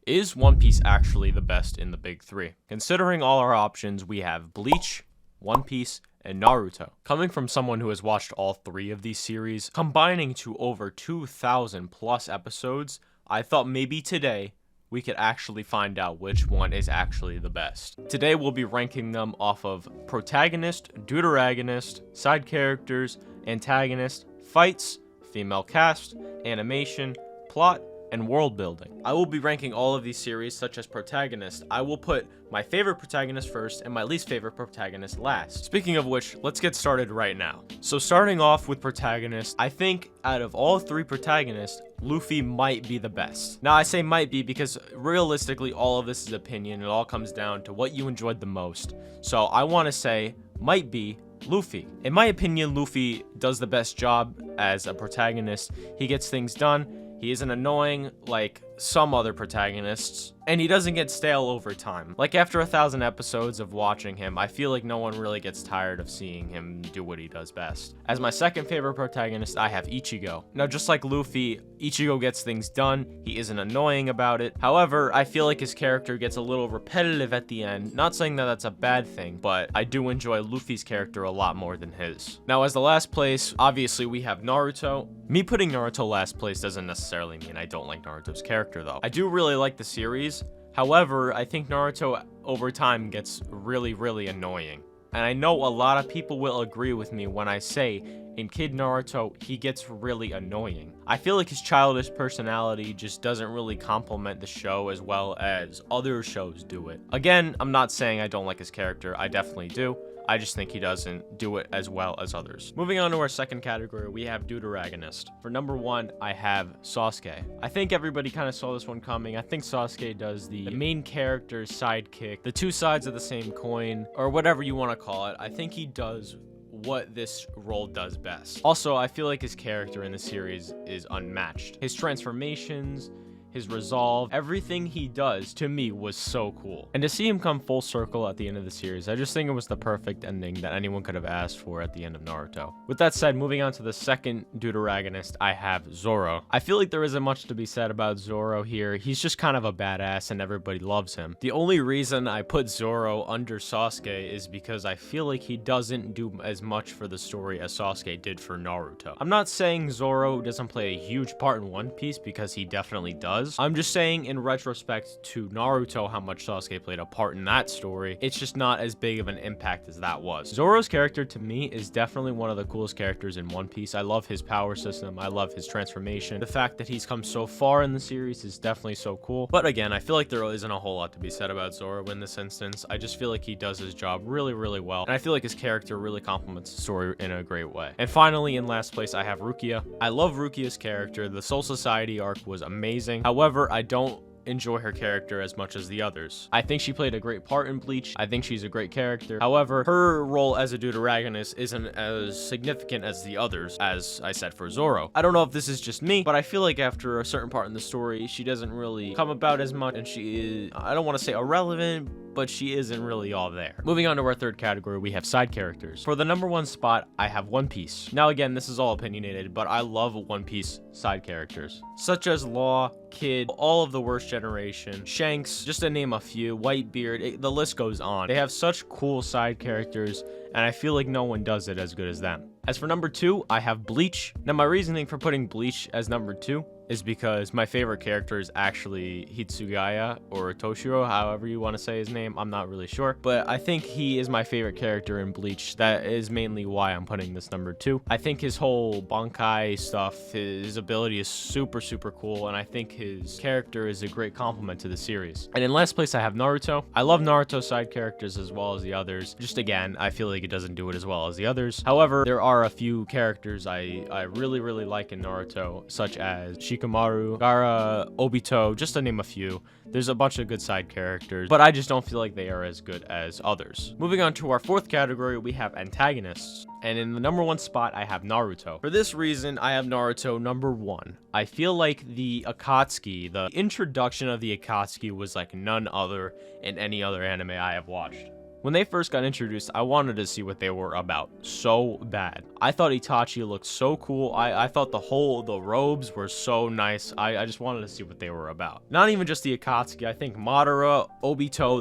Is One Piece actually the best in the big three? Considering all our options, we have Bleach, One Piece, and Naruto. Coming from someone who has watched all three of these series, combining to over 2,000 plus episodes, I thought maybe today we could actually find out which one is actually the best. Today we'll be ranking them off of protagonist, deuteragonist, side characters, antagonist, fights, female cast, animation, plot, and world building. I will be ranking all of these series such as protagonist. I will put my favorite protagonist first and my least favorite protagonist last. Speaking of which, let's get started right now. So starting off with protagonist, I think out of all three protagonists, Luffy might be the best. Now I say might be because realistically all of this is opinion. It all comes down to what you enjoyed the most. So I want to say might be Luffy. In my opinion, Luffy does the best job as a protagonist. He gets things done. He isn't annoying like some other protagonists, and he doesn't get stale over time. Like after 1,000 episodes of watching him, I feel like no one really gets tired of seeing him do what he does best. As my second favorite protagonist, I have Ichigo. Now just like Luffy, Ichigo gets things done, he isn't annoying about it. However, I feel like his character gets a little repetitive at the end. Not saying that that's a bad thing, but I do enjoy Luffy's character a lot more than his. Now as the last place, obviously we have Naruto. Me putting Naruto last place doesn't necessarily mean I don't like Naruto's character though. I do really like the series. However, I think Naruto over time gets really annoying. And I know a lot of people will agree with me when I say in Kid Naruto, he gets really annoying. I feel like his childish personality just doesn't really complement the show as well as other shows do it. Again, I'm not saying I don't like his character. I definitely do. I just think he doesn't do it as well as others. Moving on to our second category, we have deuteragonist. For number one, I have Sasuke. I think everybody kind of saw this one coming. I think Sasuke does the main character's sidekick, the two sides of the same coin, or whatever you want to call it. I think he does what this role does best. Also, I feel like his character in the series is unmatched. His transformations, his resolve, everything he does to me was so cool. And to see him come full circle at the end of the series, I just think it was the perfect ending that anyone could have asked for at the end of Naruto. With that said, moving on to the second deuteragonist, I have Zoro. I feel like there isn't much to be said about Zoro here. He's just kind of a badass and everybody loves him. The only reason I put Zoro under Sasuke is because I feel like he doesn't do as much for the story as Sasuke did for Naruto. I'm not saying Zoro doesn't play a huge part in One Piece because he definitely does. I'm just saying in retrospect to Naruto how much Sasuke played a part in that story, it's just not as big of an impact as that was. Zoro's character to me is definitely one of the coolest characters in One Piece. I love his power system. I love his transformation. The fact that he's come so far in the series is definitely so cool. But again, I feel like there isn't a whole lot to be said about Zoro in this instance. I just feel like he does his job really well. And I feel like his character really complements the story in a great way. And finally, in last place, I have Rukia. I love Rukia's character. The Soul Society arc was amazing. However, I don't enjoy her character as much as the others. I think she played a great part in Bleach. I think she's a great character. However, her role as a deuteragonist isn't as significant as the others, as I said for Zoro. I don't know if this is just me, but I feel like after a certain part in the story, she doesn't really come about as much, and she is, I don't want to say irrelevant, but she isn't really all there. Moving on to our third category, we have side characters. For the number one spot, I have One Piece. Now again, this is all opinionated, but I love One Piece side characters, such as Law, Kid, all of the Worst Generation, Shanks, just to name a few, Whitebeard, the list goes on. They have such cool side characters, and I feel like no one does it as good as them. As for number two, I have Bleach. Now my reasoning for putting Bleach as number two is because my favorite character is actually Hitsugaya or Toshiro, however you want to say his name. I'm not really sure, but I think he is my favorite character in Bleach. That is mainly why I'm putting this number two. I think his whole Bankai stuff, his ability is super cool, and I think his character is a great complement to the series. And in last place, I have Naruto. I love Naruto's side characters as well as the others. Just again, I feel like it doesn't do it as well as the others. However, there are a few characters I really like in Naruto, such as Shikamaru, Gaara, Obito, just to name a few. There's a bunch of good side characters, but I just don't feel like they are as good as others. Moving on to our fourth category, we have antagonists. And in the number one spot, I have Naruto. For this reason, I have Naruto number one. I feel like the Akatsuki, the introduction of the Akatsuki was like none other in any other anime I have watched. When they first got introduced, I wanted to see what they were about so bad. I thought Itachi looked so cool. I thought the robes were so nice. I just wanted to see what they were about. Not even just the Akatsuki. I think Madara, Obito,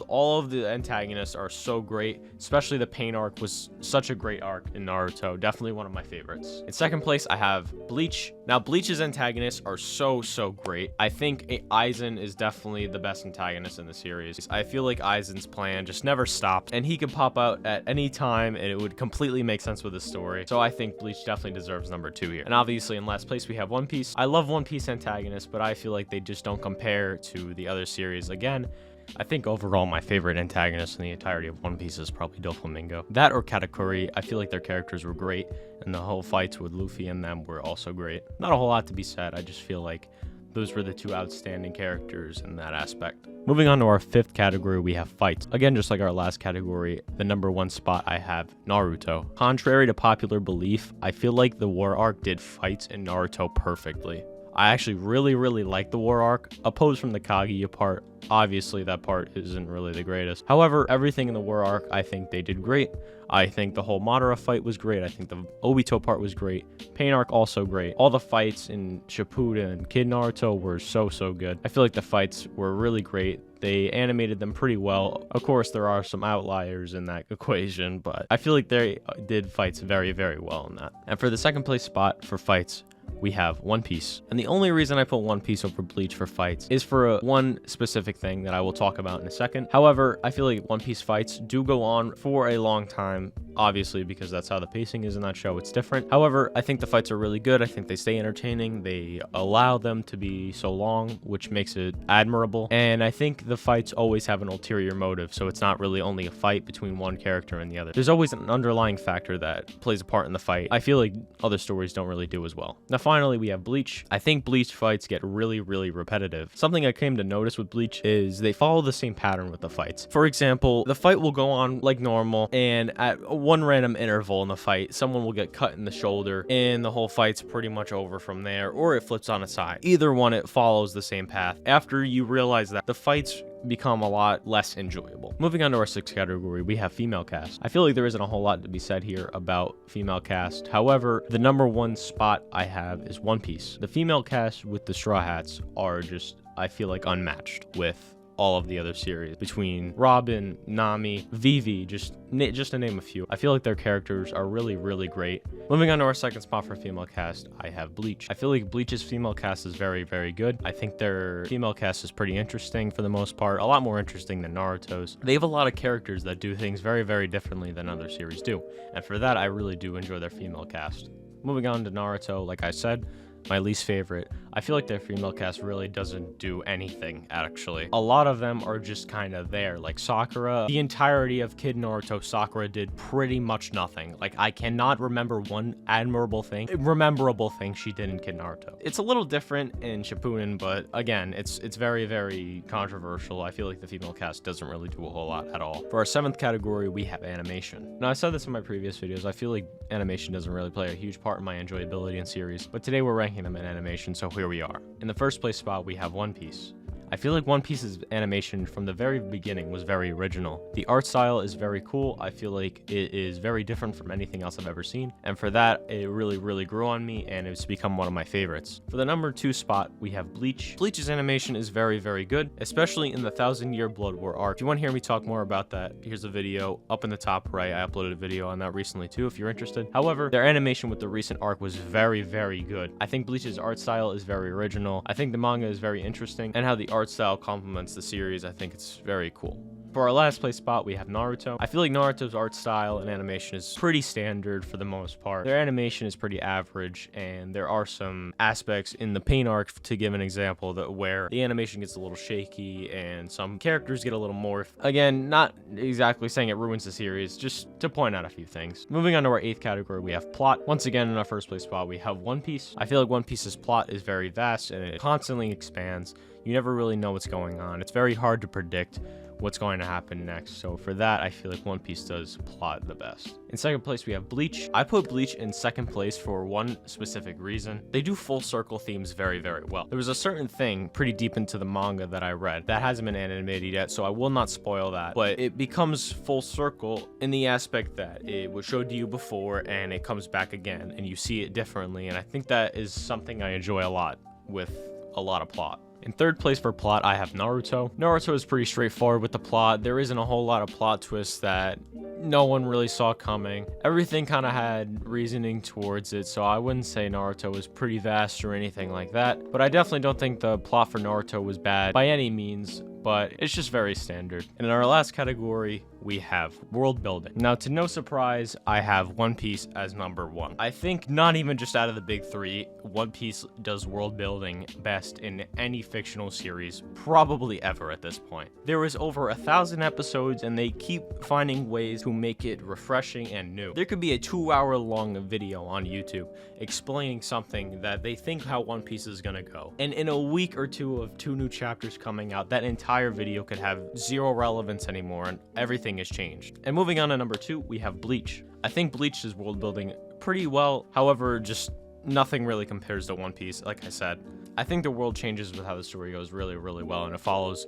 all of the antagonists are so great. Especially the Pain arc was such a great arc in Naruto. Definitely one of my favorites. In second place, I have Bleach. Now, Bleach's antagonists are so great. I think Aizen is definitely the best antagonist in the series. I feel like Aizen's plan just never stopped, and he could pop out at any time and it would completely make sense with the story. So I think Bleach definitely deserves number 2 here. And obviously in last place we have One Piece. I love One Piece antagonists, but I feel like they just don't compare to the other series. Again, I think overall my favorite antagonist in the entirety of One Piece is probably Doflamingo. That or Katakuri. I feel like their characters were great, and the whole fights with Luffy and them were also great. Not a whole lot to be said. I just feel like those were the 2 outstanding characters in that aspect. Moving on to our 5th category, we have fights. Again, just like our last category, the number 1 spot I have Naruto. Contrary to popular belief, I feel like the war arc did fights in Naruto perfectly. I actually really like the war arc, opposed from the Kaguya part. Obviously, that part isn't really the greatest. However, everything in the war arc, I think they did great. I think the whole Madara fight was great. I think the Obito part was great. Pain arc also great. All the fights in Shippuden and Kid Naruto were so good. I feel like the fights were really great. They animated them pretty well. Of course, there are some outliers in that equation, but I feel like they did fights very well in that. And for the second place spot for fights, we have One Piece. And the only reason I put One Piece over Bleach for fights is for one specific thing that I will talk about in a second. However, I feel like One Piece fights do go on for a long time, obviously, because that's how the pacing is in that show. It's different. However, I think the fights are really good. I think they stay entertaining. They allow them to be so long, which makes it admirable. And I think the fights always have an ulterior motive, so it's not really only a fight between one character and the other. There's always an underlying factor that plays a part in the fight. I feel like other stories don't really do as well. Now, finally, we have Bleach. I think Bleach fights get really repetitive. Something I came to notice with Bleach is they follow the same pattern with the fights. For example, the fight will go on like normal, and at one random interval in the fight, someone will get cut in the shoulder, and the whole fight's pretty much over from there, or it flips on its side. Either one, it follows the same path. After you realize that, the fights become a lot less enjoyable. Moving on to our 6th category, we have female cast. I feel like there isn't a whole lot to be said here about female cast. However, the number 1 spot I have is One Piece. The female cast with the Straw Hats are just, I feel like, unmatched with all of the other series. Between Robin, Nami, Vivi, just to name a few. I feel like their characters are really great. Moving on to our 2nd spot for female cast, I have Bleach. I feel like Bleach's female cast is very good. I think their female cast is pretty interesting for the most part, a lot more interesting than Naruto's. They have a lot of characters that do things very differently than other series do, and for that I really do enjoy their female cast. Moving on to Naruto, like I said, my least favorite. I feel like their female cast really doesn't do anything, actually. A lot of them are just kind of there, like Sakura. The entirety of Kid Naruto, Sakura did pretty much nothing. Like, I cannot remember one memorable thing she did in Kid Naruto. It's a little different in Shippuden, but again, it's very controversial. I feel like the female cast doesn't really do a whole lot at all. For our 7th category, we have animation. Now, I said this in my previous videos, I feel like animation doesn't really play a huge part in my enjoyability in series, but today we're ranking them in animation, so here we are. In the first place spot, we have One Piece. I feel like One Piece's animation from the very beginning was very original. The art style is very cool. I feel like it is very different from anything else I've ever seen, and for that, it really grew on me, and it's become one of my favorites. For the number 2 spot, we have Bleach. Bleach's animation is very good, especially in the 1,000-Year Blood War arc. If you want to hear me talk more about that, here's a video up in the top right. I uploaded a video on that recently too, if you're interested. However, their animation with the recent arc was very good. I think Bleach's art style is very original. I think the manga is very interesting, and how the art style complements the series, I think it's very cool. For our last place spot, we have Naruto. I feel like Naruto's art style and animation is pretty standard for the most part. Their animation is pretty average, and there are some aspects in the Pain arc, to give an example, that where the animation gets a little shaky and some characters get a little morphed. Again, not exactly saying it ruins the series, just to point out a few things. Moving on to our 8th category, we have plot. Once again, in our first place spot, we have One Piece. I feel like One Piece's plot is very vast and it constantly expands. You never really know what's going on. It's very hard to predict what's going to happen next. So for that, I feel like One Piece does plot the best. In second place, we have Bleach. I put Bleach in second place for one specific reason. They do full circle themes very, very well. There was a certain thing pretty deep into the manga that I read that hasn't been animated yet, so I will not spoil that, but it becomes full circle in the aspect that it was showed to you before and it comes back again and you see it differently. And I think that is something I enjoy a lot with a lot of plot. In third place for plot, I have Naruto. Naruto is pretty straightforward with the plot. There isn't a whole lot of plot twists that no one really saw coming. Everything kind of had reasoning towards it, so I wouldn't say Naruto was pretty vast or anything like that. But I definitely don't think the plot for Naruto was bad by any means, but it's just very standard. And in our last category, we have world building. Now, to no surprise, I have One Piece as number one. I think not even just out of the big three, One Piece does world building best in any fictional series, probably ever at this point. There is over 1,000 episodes and they keep finding ways to make it refreshing and new. There could be a 2-hour-long video on YouTube explaining something that they think how One Piece is gonna go. And in a week or two of 2 new chapters coming out, that entire video could have zero relevance anymore and everything has changed. And moving on to number 2, we have Bleach. I think Bleach is world building pretty well. However, just nothing really compares to One Piece. Like I said, I think the world changes with how the story goes really, really well, and it follows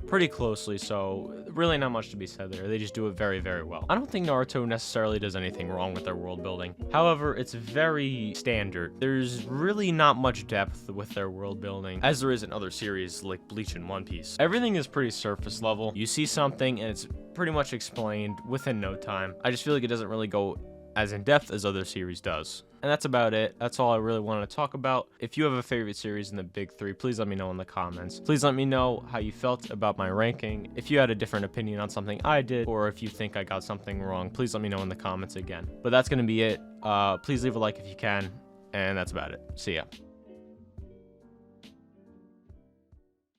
pretty closely, so really not much to be said there. They just do it very, very well. I don't think Naruto necessarily does anything wrong with their world building. However, it's very standard. There's really not much depth with their world building, as there is in other series like Bleach and One Piece. Everything is pretty surface level. You see something and it's pretty much explained within no time. I just feel like it doesn't really go as in depth as other series does. And that's about it. That's all I really wanted to talk about. If you have a favorite series in the big three, please let me know in the comments. Please let me know how you felt about my ranking. If you had a different opinion on something I did, or if you think I got something wrong, please let me know in the comments again. But that's gonna be it. Please leave a like if you can, and that's about it. See ya.